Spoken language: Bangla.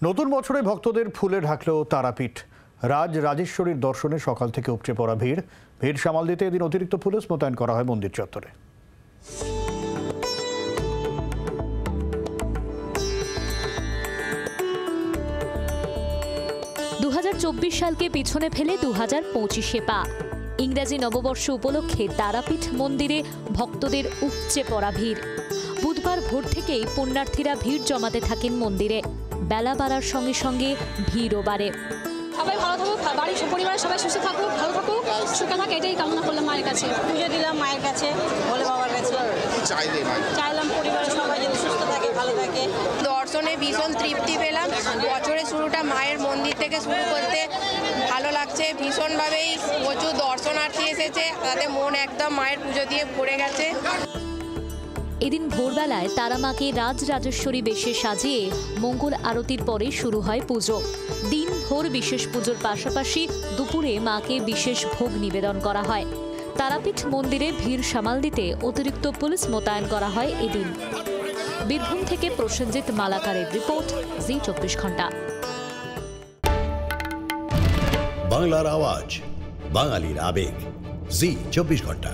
নতুন বছরে ভক্তদের ফুলে ঢাকল তারাপীঠ। রাজরাজেশ্বরীর দর্শনে সকাল থেকে উপচে পড়া ভিড় সামাল দিতে এদিন অতিরিক্ত পুলিশ মোতায়েন করা হয় মন্দির চত্বরে। 2024 সালকে পিছনে ফেলে 2025-এ পা। ইংরেজি নববর্ষ উপলক্ষে তারাপীঠ মন্দিরে ভক্তদের উপচে পড়া ভিড়। বুধবার ভোর থেকেই পুণ্যার্থীরা ভিড় জমাতে থাকেন মন্দিরে। বেলা বাড়ার সঙ্গে সঙ্গে ভিড়ও বাড়ে। সবাই ভালো থাকুক, বাড়ির পরিবারের সবাই সুস্থ থাকুক, ভালো থাকুক, সুখে থাকুক, এটাই কামনা করলাম মায়ের কাছে। পুজো দিলাম মায়ের কাছে, ভোলে বাবার কাছে। চাইলাম পরিবারের সবাই যেন সুস্থ থাকে, ভালো থাকে। দর্শনে ভীষণ তৃপ্তি পেলাম। বছরের শুরুটা মায়ের মন্দির থেকে শুরু করতে ভালো লাগছে। ভীষণভাবেই প্রচুর দর্শনার্থী এসেছে, তাদের মন একদম মায়ের পুজো দিয়ে ভরে গেছে। এদিন ভোরবেলায় তারামাকে রাজরাজেশ্বরী বেশে সাজিয়ে মঙ্গল আরতির পরে শুরু হয় পুজো। দিনভর বিশেষ পুজোর পাশাপাশি দুপুরে মাকে বিশেষ ভোগ নিবেদন করা হয়। তারাপীঠ মন্দিরে ভিড় সামাল দিতে অতিরিক্ত পুলিশ মোতায়েন করা হয় এদিন। বীরভূম থেকে প্রসেনজিৎ মালাকারের রিপোর্ট, জি 24 ঘন্টা। বাংলার আওয়াজ, বাঙালির আবেগ, জি 24 ঘন্টা।